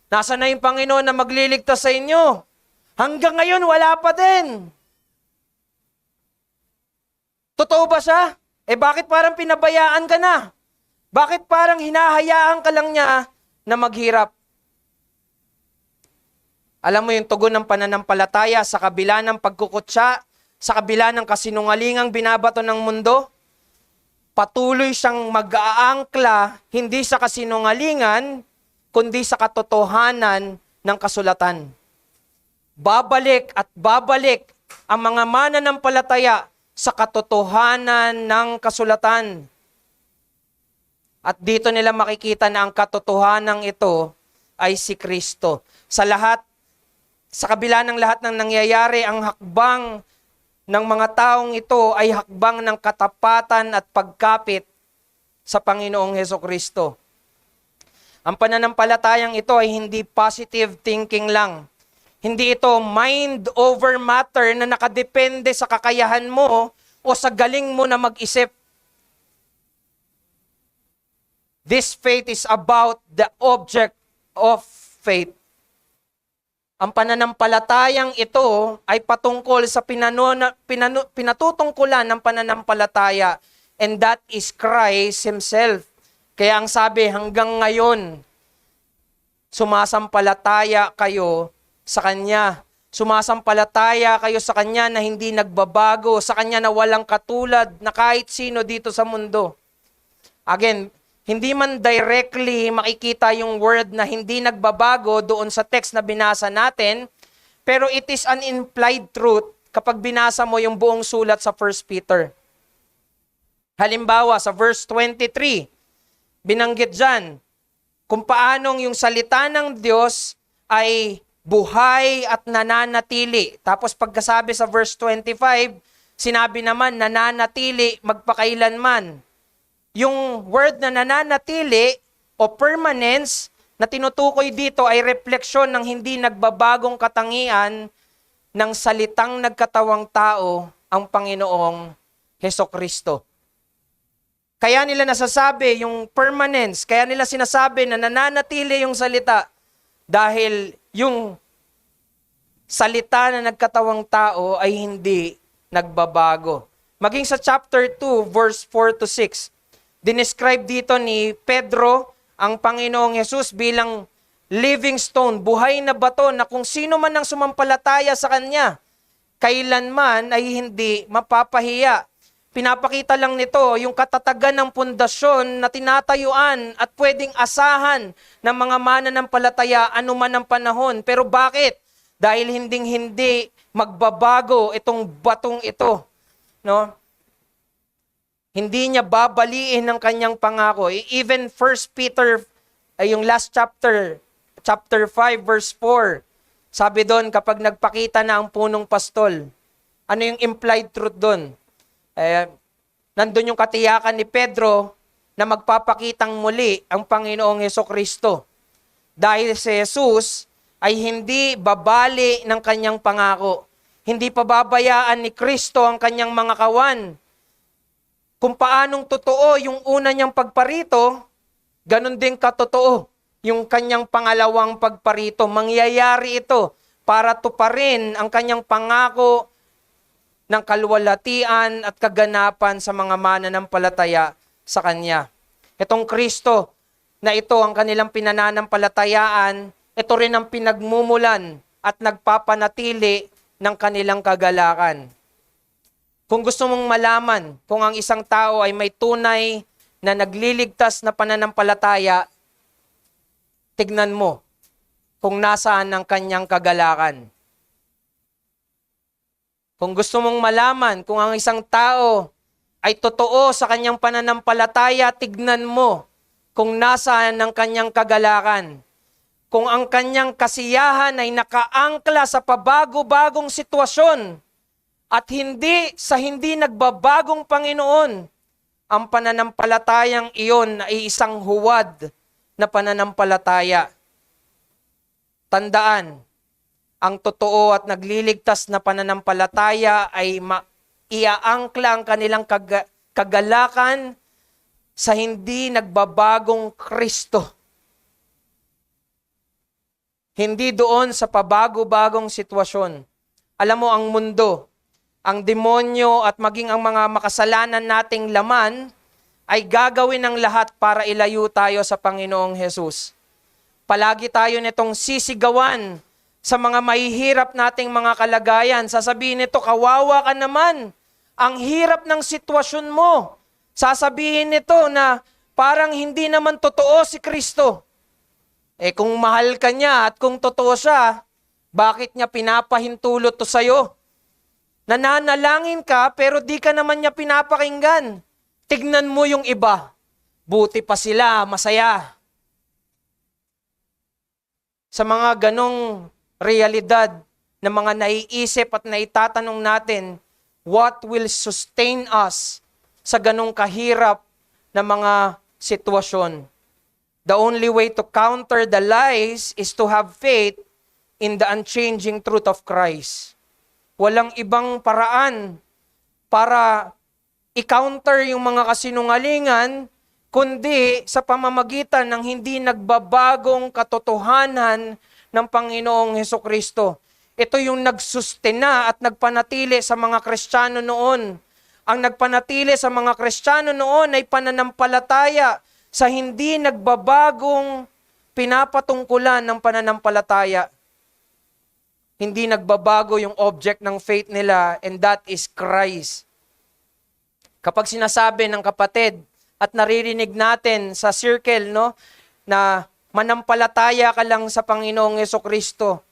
nasa na yung Panginoon na magliligtas sa inyo. Hanggang ngayon, wala pa din. Totoo ba siya? Bakit parang pinabayaan ka na? Bakit parang hinahayaan ka lang niya na maghirap? Alam mo yung tugon ng pananampalataya sa kabila ng pagkukutya, sa kabila ng kasinungalingang binabato ng mundo? Patuloy siyang mag-aangkla hindi sa kasinungalingan, kundi sa katotohanan ng kasulatan. Babalik at babalik ang mga mananampalataya sa katotohanan ng kasulatan. At dito nila makikita na ang katotohanan ito ay si Kristo. Sa kabila ng lahat ng nangyayari, ang hakbang ng mga taong ito ay hakbang ng katapatan at pagkapit sa Panginoong Hesukristo. Ang pananampalatayang ito ay hindi positive thinking lang. Hindi ito mind over matter na nakadepende sa kakayahan mo o sa galing mo na mag-isip. This faith is about the object of faith. Ang pananampalatayang ito ay patungkol sa pinatutungkulan ng pananampalataya, and that is Christ Himself. Kaya ang sabi, hanggang ngayon, sumasampalataya kayo sa Kanya. Sumasampalataya kayo sa Kanya na hindi nagbabago, sa Kanya na walang katulad na kahit sino dito sa mundo. Again, hindi man directly makikita yung word na hindi nagbabago doon sa text na binasa natin, pero it is an implied truth kapag binasa mo yung buong sulat sa 1 Peter. Halimbawa, sa verse 23, binanggit dyan kung paanong yung salita ng Diyos ay buhay at nananatili. Tapos pagkasabi sa verse 25, sinabi naman nananatili magpakailanman. Yung word na nananatili o permanence na tinutukoy dito ay refleksyon ng hindi nagbabagong katangian ng salitang nagkatawang tao, ang Panginoong Hesukristo. Kaya nila nasasabi yung permanence, kaya nila sinasabi na nananatili yung salita dahil yung salita na nagkatawang tao ay hindi nagbabago. Maging sa chapter 2, verse 4 to 6, dinescribe dito ni Pedro ang Panginoong Hesus bilang living stone, buhay na bato na kung sino man ang sumampalataya sa Kanya, kailanman ay hindi mapapahiya. Pinapakita lang nito yung katatagan ng pundasyon na tinatayuan at pwedeng asahan ng mga mananampalataya anuman ang panahon. Pero bakit? Dahil hinding-hindi magbabago itong batong ito. No? Hindi niya babaliin ang kanyang pangako. Even 1 Peter, yung last chapter 5 verse 4, sabi doon kapag nagpakita na ang punong pastol, ano yung implied truth doon? Nandun yung katiyakan ni Pedro na magpapakitang muli ang Panginoong Hesukristo. Dahil si Jesus ay hindi babali ng kanyang pangako. Hindi pababayaan ni Kristo ang kanyang mga kawan. Kung paanong totoo yung una niyang pagparito, ganun din katotoo yung kanyang pangalawang pagparito. Mangyayari ito para tuparin ang kanyang pangako ng kaluwalhatian at kaganapan sa mga mananampalataya sa Kanya. Itong Kristo na ito ang kanilang pinananampalatayaan, ito rin ang pinagmumulan at nagpapanatili ng kanilang kagalakan. Kung gusto mong malaman kung ang isang tao ay may tunay na nagliligtas na pananampalataya, tignan mo kung nasaan ang kanyang kagalakan. Kung gusto mong malaman kung ang isang tao ay totoo sa kanyang pananampalataya, tignan mo kung nasaan ang kanyang kagalakan. Kung ang kanyang kasiyahan ay nakaangkla sa pabago-bagong sitwasyon at hindi sa hindi nagbabagong Panginoon, ang pananampalatayang iyon ay isang huwad na pananampalataya. Tandaan, ang totoo at nagliligtas na pananampalataya ay iaangkla ang kanilang kagalakan sa hindi nagbabagong Kristo. Hindi doon sa pabago-bagong sitwasyon. Alam mo, ang mundo, ang demonyo at maging ang mga makasalanan nating laman ay gagawin ng lahat para ilayo tayo sa Panginoong Hesus. Palagi tayo nitong sisigawan sa mga mahihirap nating mga kalagayan. Sasabihin nito, kawawa ka naman. Ang hirap ng sitwasyon mo. Sasabihin nito na parang hindi naman totoo si Kristo. Kung mahal ka niya at kung totoo siya, bakit niya pinapahintulot to sa'yo? Nananalangin ka pero di ka naman niya pinapakinggan. Tignan mo yung iba. Buti pa sila, masaya. Sa mga ganong realidad na mga naiisip at naitatanong natin, what will sustain us sa ganong kahirap na mga sitwasyon? The only way to counter the lies is to have faith in the unchanging truth of Christ. Walang ibang paraan para i-counter yung mga kasinungalingan, kundi sa pamamagitan ng hindi nagbabagong katotohanan ng Panginoong Hesukristo. Ito yung nagsustena at nagpanatili sa mga Kristiyano noon. Ang nagpanatili sa mga Kristiyano noon ay pananampalataya sa hindi nagbabagong pinapatungkulan ng pananampalataya. Hindi nagbabago yung object ng faith nila, and that is Christ. Kapag sinasabi ng kapatid at naririnig natin sa circle, no, na manampalataya ka lang sa Panginoong Hesukristo.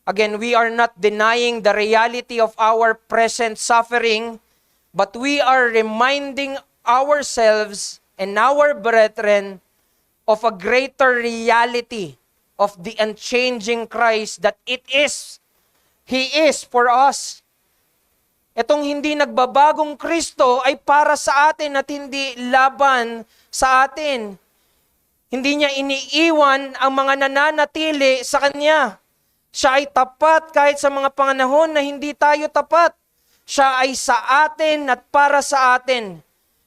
Again, we are not denying the reality of our present suffering, but we are reminding ourselves and our brethren of a greater reality of the unchanging Christ that He is for us. Itong hindi nagbabagong Kristo ay para sa atin at hindi laban sa atin. Hindi niya iniiwan ang mga nananatili sa Kanya. Siya ay tapat kahit sa mga panahon na hindi tayo tapat. Siya ay sa atin at para sa atin.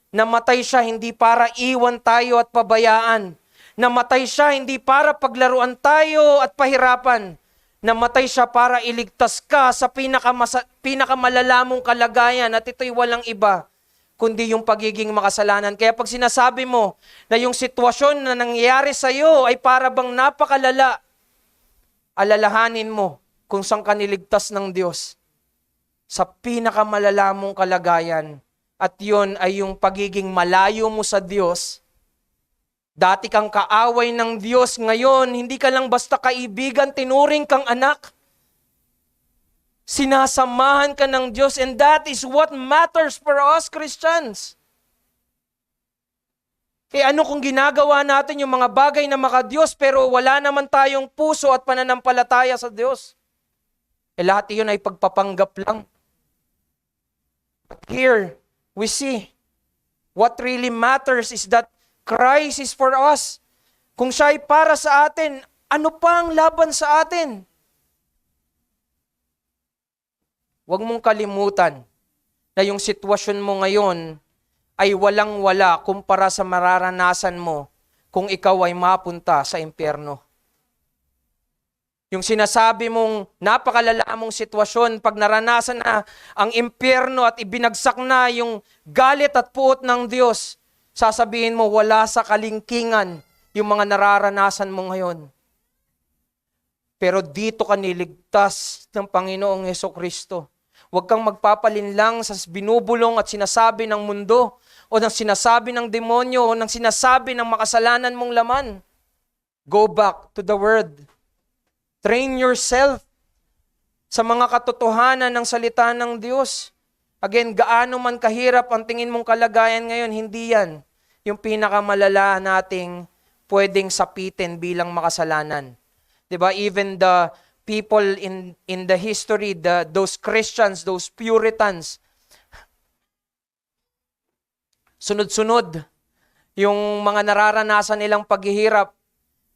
Namatay siya hindi para iwan tayo at pabayaan. Namatay siya hindi para paglaruan tayo at pahirapan. Namatay siya para iligtas ka sa pinakamalalamong kalagayan, at ito'y walang iba kundi yung pagiging makasalanan. Kaya pag sinasabi mo na yung sitwasyon na nangyayari sa iyo ay para bang napakalala, alalahanin mo kung saan ka niligtas ng Diyos sa pinakamalalamong kalagayan. At yun ay yung pagiging malayo mo sa Diyos. Dati kang kaaway ng Diyos, ngayon hindi ka lang basta kaibigan, tinuring kang anak. Sinasamahan ka ng Diyos, and that is what matters for us Christians. Ano kung ginagawa natin yung mga bagay na maka-Diyos pero wala naman tayong puso at pananampalataya sa Diyos? Lahat yun ay pagpapanggap lang. But here, we see what really matters is that Christ is for us. Kung siya ay para sa atin, ano pa ang laban sa atin? Huwag mong kalimutan na yung sitwasyon mo ngayon ay walang-wala kumpara sa mararanasan mo kung ikaw ay mapunta sa impyerno. Yung sinasabi mong napakalala mong sitwasyon, pag naranasan na ang impyerno at ibinagsak na yung galit at puot ng Diyos, sasabihin mo wala sa kalingkingan yung mga nararanasan mo ngayon. Pero dito ka niligtas ng Panginoong Hesukristo. Huwag kang magpapalinlang sa binubulong at sinasabi ng mundo o ng sinasabi ng demonyo o ng sinasabi ng makasalanan mong laman. Go back to the Word. Train yourself sa mga katotohanan ng salita ng Diyos. Again, gaano man kahirap ang tingin mong kalagayan ngayon, hindi yan yung pinakamalala nating pwedeng sapitin bilang makasalanan. 'Di ba? Even the people in the history, those Christians, those Puritans, sunod-sunod yung mga nararanasan nilang paghihirap,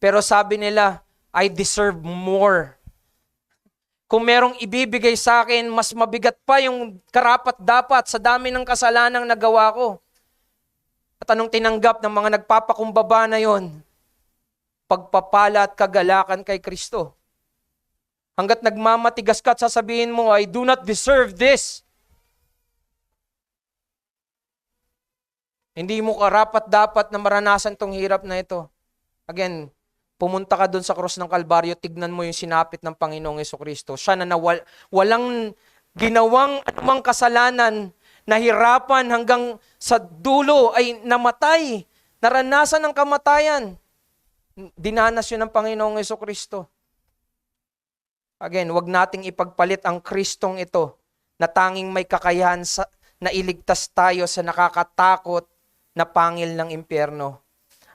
pero sabi nila, I deserve more. Kung merong ibibigay sa akin, mas mabigat pa yung karapat-dapat sa dami ng kasalanang nagawa ko. At anong tinanggap ng mga nagpapakumbaba na yon? Pagpapala at kagalakan kay Kristo. Hanggat nagmamatigas ka at sasabihin mo, I do not deserve this. Hindi mo karapat-dapat na maranasan tong hirap na ito. Again, pumunta ka doon sa krus ng Kalbaryo, tignan mo yung sinapit ng Panginoong Hesukristo. Siya na walang ginawang anumang kasalanan, nahirapan hanggang sa dulo ay namatay. Naranasan ng kamatayan. Dinanas yun ng Panginoong Hesukristo. Again, wag nating ipagpalit ang Kristong ito na tanging may kakayahan na iligtas tayo sa nakakatakot na pangil ng impyerno.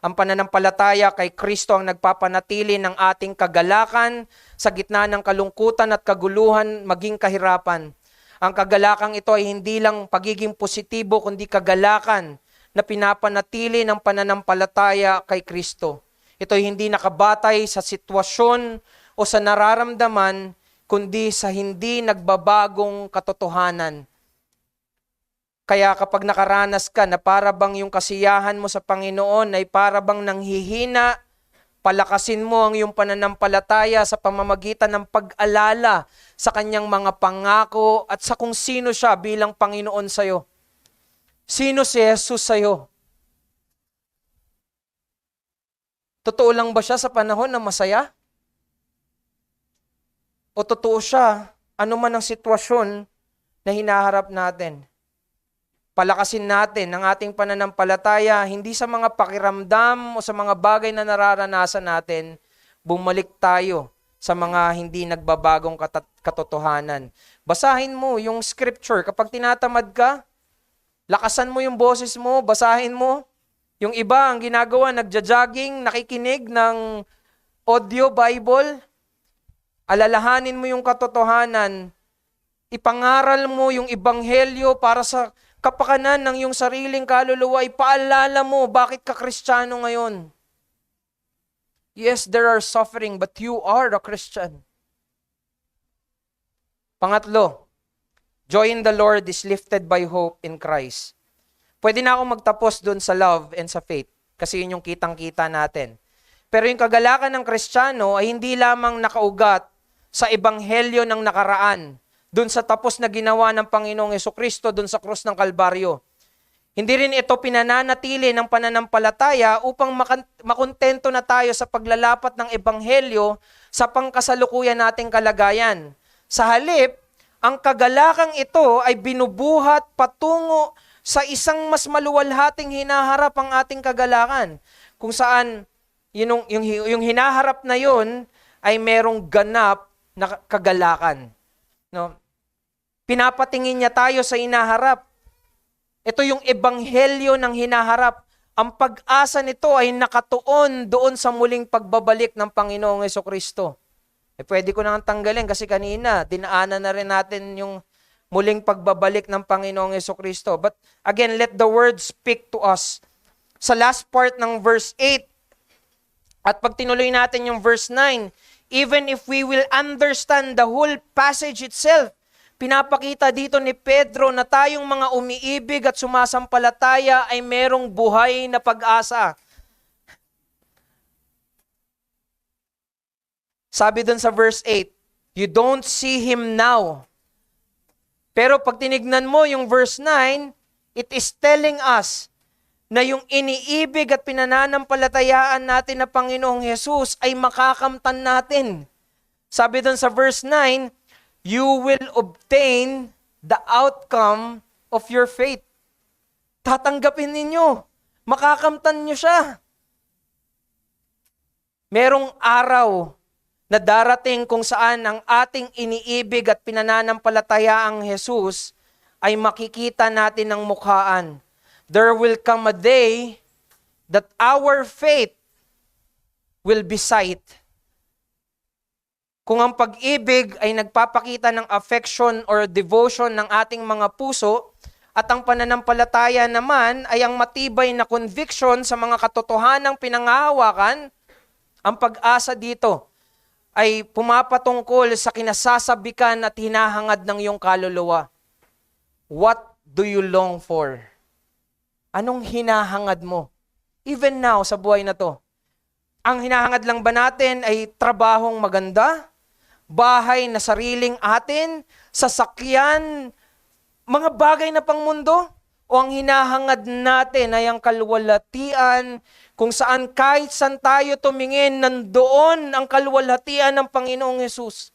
Ang pananampalataya kay Kristo ang nagpapanatili ng ating kagalakan sa gitna ng kalungkutan at kaguluhan maging kahirapan. Ang kagalakang ito ay hindi lang pagiging positibo kundi kagalakan na pinapanatili ng pananampalataya kay Kristo. Ito ay hindi nakabatay sa sitwasyon o sa nararamdaman, kundi sa hindi nagbabagong katotohanan. Kaya kapag nakaranas ka na para bang yung kasiyahan mo sa Panginoon ay para bang nanghihina, palakasin mo ang iyong pananampalataya sa pamamagitan ng pag-alala sa kanyang mga pangako at sa kung sino siya bilang Panginoon sa'yo. Sino si Jesus sa'yo? Totoo lang ba siya sa panahon na masaya? O totoo siya, ano man ang sitwasyon na hinaharap natin? Palakasin natin ang ating pananampalataya, hindi sa mga pakiramdam o sa mga bagay na nararanasan natin, bumalik tayo sa mga hindi nagbabagong katotohanan. Basahin mo yung scripture. Kapag tinatamad ka, lakasan mo yung boses mo, basahin mo. Yung iba, ang ginagawa, nagja-jogging, nakikinig ng audio Bible. Alalahanin mo yung katotohanan. Ipangaral mo yung ebanghelyo para sa kapakanan ng iyong sariling kaluluwa. Ipaalala mo, bakit ka Kristiyano ngayon? Yes, there are suffering, but you are a Christian. Pangatlo, joy in the Lord is lifted by hope in Christ. Pwede na akong magtapos dun sa love and sa faith kasi yun yung kitang-kita natin. Pero yung kagalakan ng Kristiyano ay hindi lamang nakaugat sa ebanghelyo ng nakaraan, dun sa tapos na ginawa ng Panginoong Jesucristo dun sa krus ng Kalbaryo. Hindi rin ito pinananatili ng pananampalataya upang makontento na tayo sa paglalapat ng ebanghelyo sa pangkasalukuyan nating kalagayan. Sa halip, ang kagalakang ito ay binubuhat patungo sa isang mas maluwalhating hinaharap ang ating kagalakan. Kung saan yung hinaharap na yun ay merong ganap na kagalakan. No? Pinapatingin niya tayo sa hinaharap. Ito yung ebanghelyo ng hinaharap. Ang pag-asa nito ay nakatuon doon sa muling pagbabalik ng Panginoong Jesucristo. Pwede ko nang tanggalin kasi kanina, dinaanan na rin natin yung muling pagbabalik ng Panginoong Jesucristo. But again, let the word speak to us. Sa last part ng verse 8, at pag tinuloy natin yung verse 9, even if we will understand the whole passage itself, pinapakita dito ni Pedro na tayong mga umiibig at sumasampalataya ay merong buhay na pag-asa. Sabi dun sa verse 8, you don't see Him now. Pero pag tinignan mo yung verse 9, it is telling us na yung iniibig at pinananampalatayaan natin na Panginoong Jesus ay makakamtan natin. Sabi dun sa verse 9, you will obtain the outcome of your faith. Tatanggapin ninyo. Makakamtan nyo siya. Merong araw na darating kung saan ang ating iniibig at pinananampalatayaang Jesus ay makikita natin ng mukhaan. There will come a day that our faith will be sight. Kung ang pag-ibig ay nagpapakita ng affection or devotion ng ating mga puso, at ang pananampalataya naman ay ang matibay na conviction sa mga katotohanang pinangahawakan, ang pag-asa dito ay pumapatungkol sa kinasasabikan at hinahangad ng iyong kaluluwa. What do you long for? Anong hinahangad mo? Even now, sa buhay na to. Ang hinahangad lang ba natin ay trabahong maganda? Bahay na sariling atin? Sasakyan? Mga bagay na pangmundo? O ang hinahangad natin ay ang kalwalhatian kung saan kahit saan tayo tumingin, nandoon ang kalwalhatian ng Panginoong Hesus.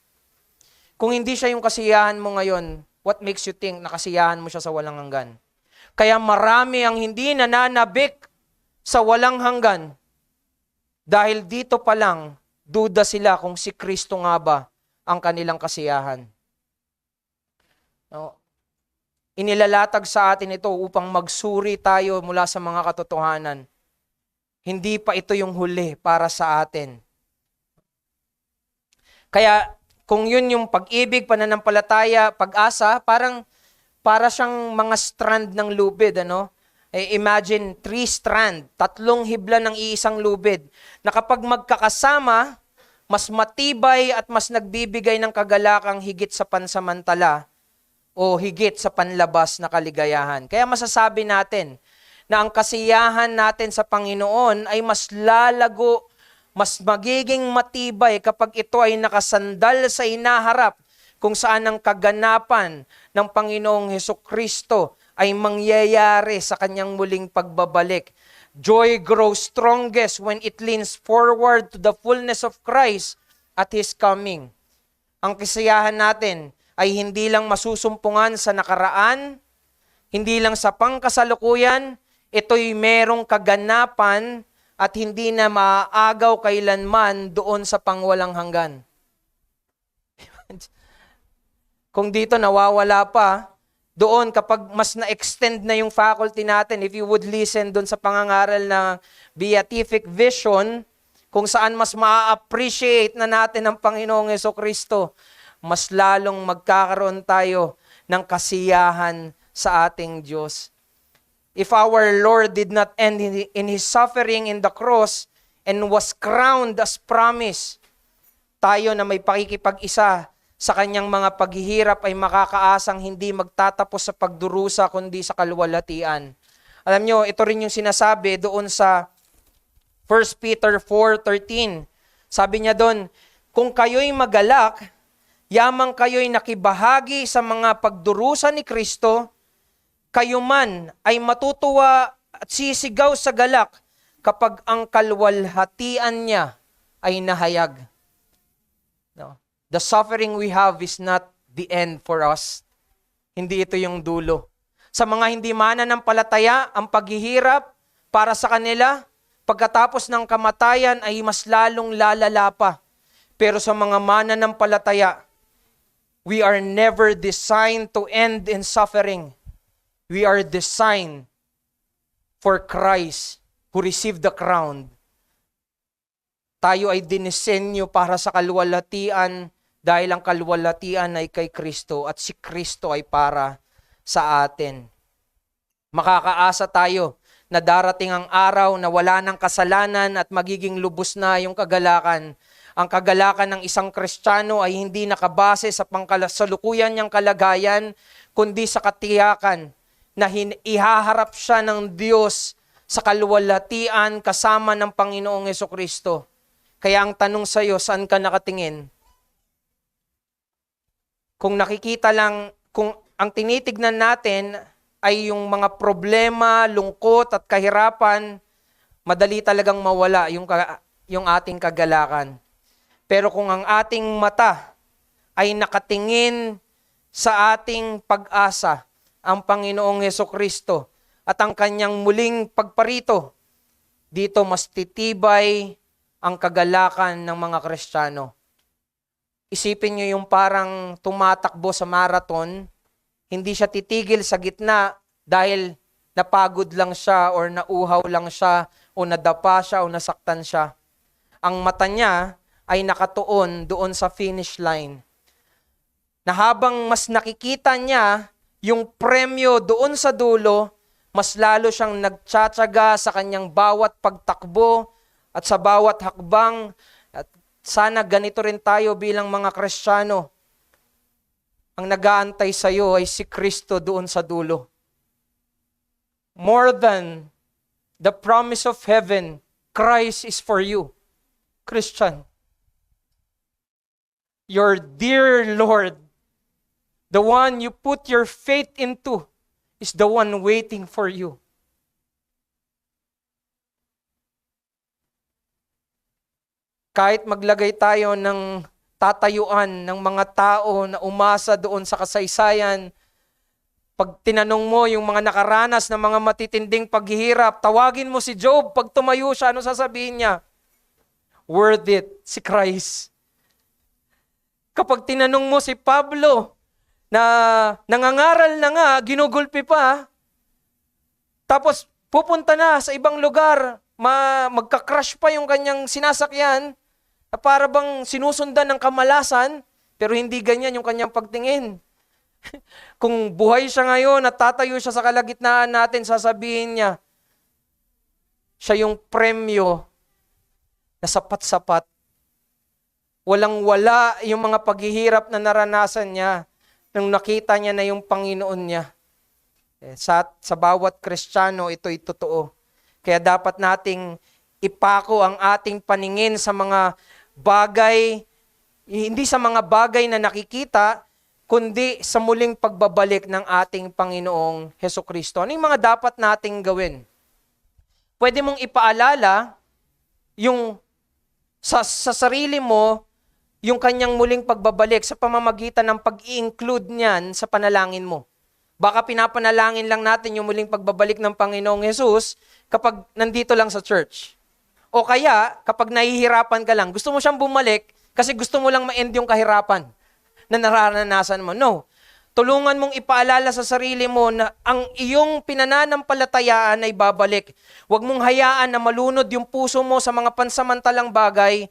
Kung hindi siya yung kasiyahan mo ngayon, what makes you think na kasiyahan mo siya sa walang hanggan? Kaya marami ang hindi nananabik sa walang hanggan. Dahil dito pa lang, duda sila kung si Kristo nga ba ang kanilang kasiyahan. No? Inilalatag sa atin ito upang magsuri tayo mula sa mga katotohanan. Hindi pa ito yung huli para sa atin. Kaya kung yun yung pag-ibig, pananampalataya, pag-asa, para siyang mga strand ng lubid, ano? Imagine 3 strand, 3 hibla ng iisang lubid, na kapag magkakasama, mas matibay at mas nagbibigay ng kagalakang higit sa pansamantala o higit sa panlabas na kaligayahan. Kaya masasabi natin na ang kasiyahan natin sa Panginoon ay mas lalago, mas magiging matibay kapag ito ay nakasandal sa inaharap kung saan ang kaganapan ng Panginoong Hesukristo ay mangyayari sa kanyang muling pagbabalik. Joy grows strongest when it leans forward to the fullness of Christ at His coming. Ang kasiyahan natin ay hindi lang masusumpungan sa nakaraan, hindi lang sa pangkasalukuyan, ito'y merong kaganapan at hindi na maaagaw kailanman doon sa pangwalang hanggan. Kung dito nawawala pa, doon kapag mas na-extend na yung faculty natin, if you would listen doon sa pangangaral ng beatific vision, kung saan mas ma-appreciate na natin ang Panginoong Hesukristo, mas lalong magkakaroon tayo ng kasiyahan sa ating Diyos. If our Lord did not end in His suffering in the cross and was crowned as promise, tayo na may pakikipag-isa sa kanyang mga paghihirap ay makakaasang hindi magtatapos sa pagdurusa kundi sa kaluwalhatian. Alam nyo, ito rin yung sinasabi doon sa 1 Peter 4:13. Sabi niya doon, kung kayo'y magalak, yamang kayo'y nakibahagi sa mga pagdurusa ni Kristo, kayo man ay matutuwa at sisigaw sa galak kapag ang kaluwalhatian niya ay nahayag. No? The suffering we have is not the end for us. Hindi ito yung dulo. Sa mga hindi mananampalataya, ang paghihirap para sa kanila, pagkatapos ng kamatayan ay mas lalong lalala pa. Pero sa mga mananampalataya, we are never designed to end in suffering. We are designed for Christ who received the crown. Tayo ay dinisenyo para sa kaluwalhatian dahil ang kaluwalhatian ay kay Kristo at si Kristo ay para sa atin. Makakaasa tayo na darating ang araw na wala ng kasalanan at magiging lubos na yung kagalakan. Ang kagalakan ng isang Kristiyano ay hindi nakabase sa pangkasalukuyan niyang kalagayan, kundi sa katiyakan na ihaharap siya ng Diyos sa kaluwalhatian kasama ng Panginoong Hesukristo. Kaya ang tanong sa iyo, saan ka nakatingin? Kung nakikita lang, kung ang tinitignan natin ay yung mga problema, lungkot at kahirapan, madali talagang mawala yung ating kagalakan. Pero kung ang ating mata ay nakatingin sa ating pag-asa, ang Panginoong Hesukristo at ang kanyang muling pagparito, dito mas titibay ang kagalakan ng mga Kristiyano. Isipin nyo yung parang tumatakbo sa marathon, hindi siya titigil sa gitna dahil napagod lang siya or nauhaw lang siya o nadapa siya o nasaktan siya. Ang mata niya ay nakatuon doon sa finish line. Na habang mas nakikita niya yung premyo doon sa dulo, mas lalo siyang nagtsatsaga sa kanyang bawat pagtakbo at sa bawat hakbang. At sana ganito rin tayo bilang mga Kristiyano. Ang nag-aantay sa iyo ay si Kristo doon sa dulo. More than the promise of heaven, Christ is for you, Christian. Your dear Lord, the one you put your faith into, is the one waiting for you. Kahit maglagay tayo ng tatayuan ng mga tao na umasa doon sa kasaysayan, pag tinanong mo yung mga nakaranas ng mga matitinding paghihirap, tawagin mo si Job, pag tumayo siya, ano sasabihin niya? Worth it, si Christ. Kapag tinanong mo si Pablo, na nangangaral na nga, ginugulpi pa, tapos pupunta na sa ibang lugar, magka-crash pa yung kanyang sinasakyan, na para bang sinusundan ng kamalasan, pero hindi ganyan yung kanyang pagtingin. Kung buhay siya ngayon at tatayo siya sa kalagitnaan natin, sasabihin niya, siya yung premyo na sapat-sapat Walang-wala yung mga paghihirap na naranasan niya nung nakita niya na yung Panginoon niya. Sa bawat Kristiyano, ito'y totoo. Kaya dapat nating ipako ang ating paningin sa mga bagay, hindi sa mga bagay na nakikita, kundi sa muling pagbabalik ng ating Panginoong Hesukristo. Ano yung mga dapat nating gawin? Pwede mong ipaalala yung sa sarili mo yung kanyang muling pagbabalik sa pamamagitan ng pag-i-include niyan sa panalangin mo. Baka pinapanalangin lang natin yung muling pagbabalik ng Panginoong Hesus kapag nandito lang sa church. O kaya, kapag nahihirapan ka lang, gusto mo siyang bumalik kasi gusto mo lang ma-end yung kahirapan na nararanasan mo. No. Tulungan mong ipaalala sa sarili mo na ang iyong pinananampalatayaan ay babalik. Huwag mong hayaan na malunod yung puso mo sa mga pansamantalang bagay.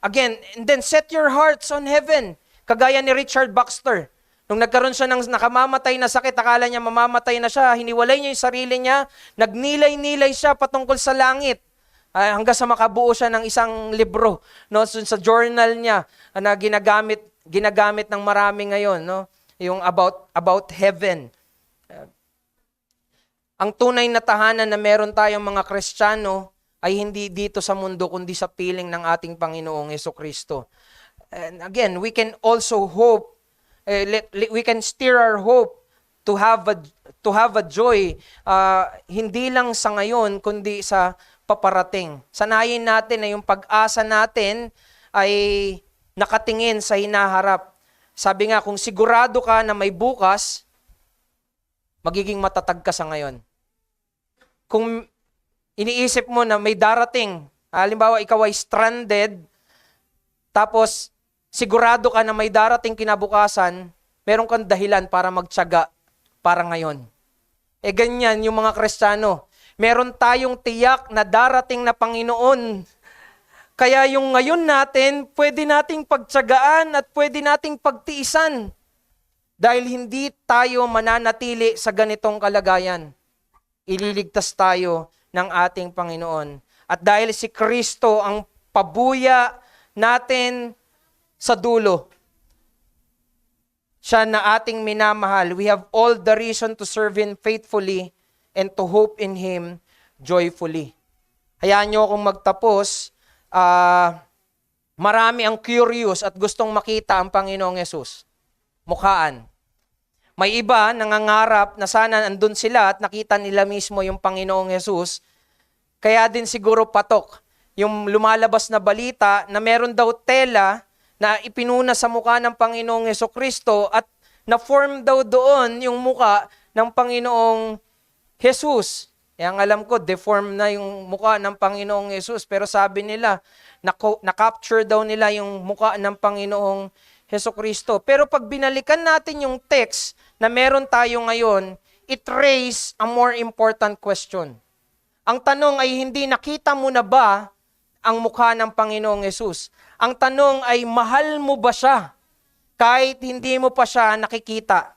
Again, and then set your hearts on heaven. Kagaya ni Richard Baxter. Nung nagkaroon siya ng nakamamatay na sakit, akala niya mamamatay na siya, hiniwalay niya yung sarili niya, nagnilay-nilay siya patungkol sa langit. Hanggang sa makabuo siya ng isang libro, no, sa journal niya na ginagamit ng marami ngayon, no, yung about heaven. Ang tunay na tahanan na meron tayong mga Kristiyano ay hindi dito sa mundo kundi sa piling ng ating Panginoong Hesukristo. And again, we can also hope, we can steer our hope to have a joy, hindi lang sa ngayon kundi sa paparating. Sanayin natin na yung pag-asa natin ay nakatingin sa hinaharap. Sabi nga, kung sigurado ka na may bukas, magiging matatag ka sa ngayon. Kung iniisip mo na may darating, halimbawa ikaw ay stranded, tapos sigurado ka na may darating kinabukasan, meron kang dahilan para magtiyaga para ngayon. Ganyan yung mga Kristiyano. Meron tayong tiyak na darating na Panginoon. Kaya yung ngayon natin, pwede nating pagtiyagaan at pwede nating pagtiisan. Dahil hindi tayo mananatili sa ganitong kalagayan. Ililigtas tayo ng ating Panginoon. At dahil si Kristo ang pabuya natin sa dulo, siya na ating minamahal, we have all the reason to serve Him faithfully and to hope in Him joyfully. Hayaan niyo akong magtapos. Marami ang curious at gustong makita ang Panginoong Hesus. Mukhaan. May iba nangangarap na sana andun sila at nakita nila mismo yung Panginoong Hesus. Kaya din siguro patok yung lumalabas na balita na meron daw tela na ipinuna sa mukha ng Panginoong Hesukristo at na-form daw doon yung mukha ng Panginoong Jesus. Yang alam ko, deform na yung mukha ng Panginoong Jesus. Pero sabi nila, na-capture daw nila yung mukha ng Panginoong Hesukristo. Pero pag binalikan natin yung text na meron tayo ngayon, it raises a more important question. Ang tanong ay hindi nakita mo na ba ang mukha ng Panginoong Jesus? Ang tanong ay mahal mo ba siya kahit hindi mo pa siya nakikita?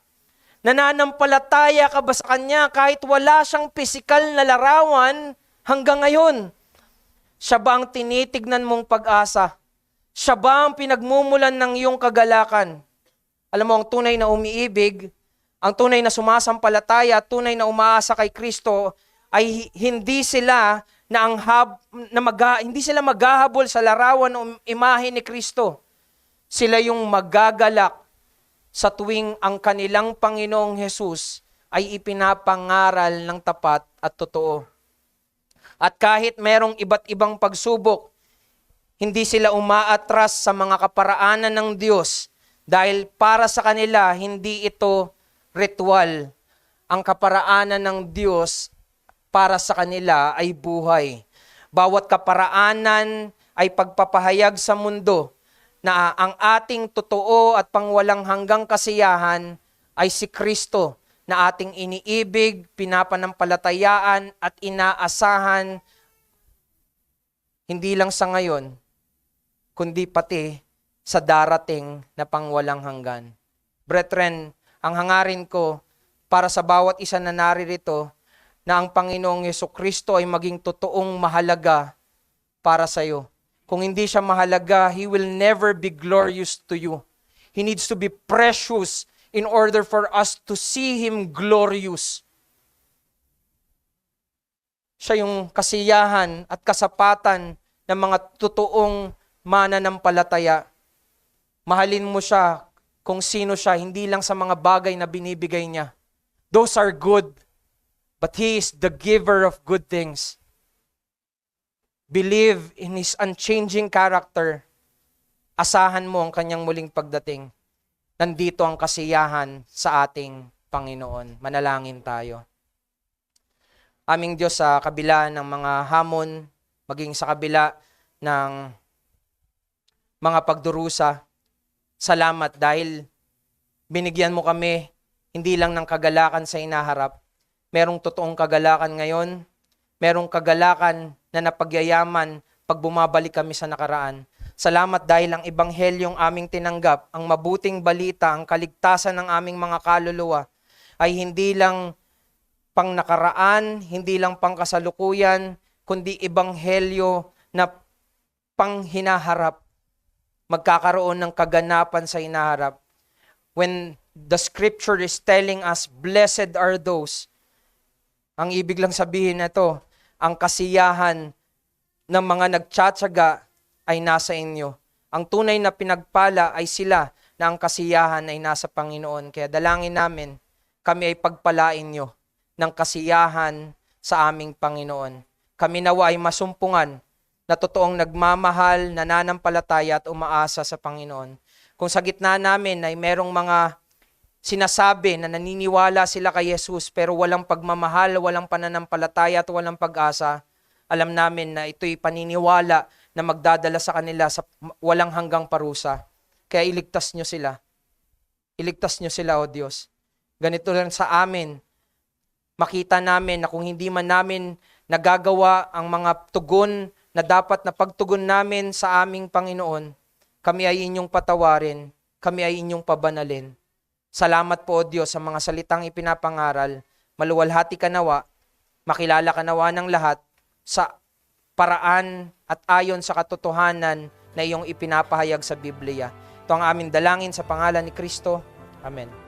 Nananampalataya ka ba sa Kanya kahit wala siyang pisikal na larawan hanggang ngayon? Siya ba ang tinitignan mong pag-asa? Siya ba ang pinagmumulan ng iyong kagalakan? Alam mo, ang tunay na umiibig, ang tunay na sumasampalataya, tunay na umaasa kay Kristo, ay hindi sila hindi sila maghahabol sa larawan o imahe ni Kristo. Sila yung magagalak sa tuwing ang kanilang Panginoong Hesus ay ipinapangaral ng tapat at totoo. At kahit merong iba't ibang pagsubok, hindi sila umaatras sa mga kaparaanan ng Diyos dahil para sa kanila hindi ito ritual. Ang kaparaanan ng Diyos para sa kanila ay buhay. Bawat kaparaanan ay pagpapahayag sa mundo na ang ating totoo at pangwalang hanggang kasiyahan ay si Kristo na ating iniibig, pinapanampalatayaan at inaasahan hindi lang sa ngayon, kundi pati sa darating na pangwalang hanggan. Brethren, ang hangarin ko para sa bawat isa na naririto na ang Panginoong Hesukristo ay maging totoong mahalaga para sa iyo. Kung hindi siya mahalaga, He will never be glorious to you. He needs to be precious in order for us to see Him glorious. Siya yung kasiyahan at kasapatan ng mga totoong mananampalataya. Mahalin mo siya kung sino siya, hindi lang sa mga bagay na binibigay niya. Those are good, but He is the giver of good things. Believe in His unchanging character. Asahan mo ang kanyang muling pagdating. Nandito ang kasiyahan sa ating Panginoon. Manalangin tayo. Aming Diyos, sa kabila ng mga hamon, maging sa kabila ng mga pagdurusa, salamat dahil binigyan mo kami hindi lang ng kagalakan sa hinaharap. Merong totoong kagalakan ngayon. Merong kagalakan na napagyayaman pag bumabalik kami sa nakaraan. Salamat dahil ang ebanghelyong aming tinanggap, ang mabuting balita, ang kaligtasan ng aming mga kaluluwa ay hindi lang pang nakaraan, hindi lang pang kasalukuyan, kundi ebanghelyo na pang hinaharap. Magkakaroon ng kaganapan sa hinaharap. When the scripture is telling us, blessed are those, ang ibig lang sabihin na to, ang kasiyahan ng mga nagtsatsaga ay nasa inyo. Ang tunay na pinagpala ay sila na ang kasiyahan ay nasa Panginoon. Kaya dalangin namin, kami ay pagpalain nyo ng kasiyahan sa aming Panginoon. Kami nawa ay masumpungan na totoong nagmamahal, nananampalataya at umaasa sa Panginoon. Kung sa gitna namin ay merong mga sinasabi na naniniwala sila kay Jesus pero walang pagmamahal, walang pananampalataya at walang pag-asa, alam namin na ito'y paniniwala na magdadala sa kanila sa walang hanggang parusa. Kaya iligtas nyo sila. Iligtas nyo sila, O Diyos. Ganito lang sa amin. Makita namin na kung hindi man namin nagagawa ang mga tugon na dapat na pagtugon namin sa aming Panginoon, kami ay inyong patawarin, kami ay inyong pabanalin. Salamat po, O Diyos, sa mga salitang ipinapangaral. Maluwalhati ka nawa, makilala ka nawa ng lahat sa paraan at ayon sa katotohanan na iyong ipinapahayag sa Biblia. Ito ang aming dalangin sa pangalan ni Kristo. Amen.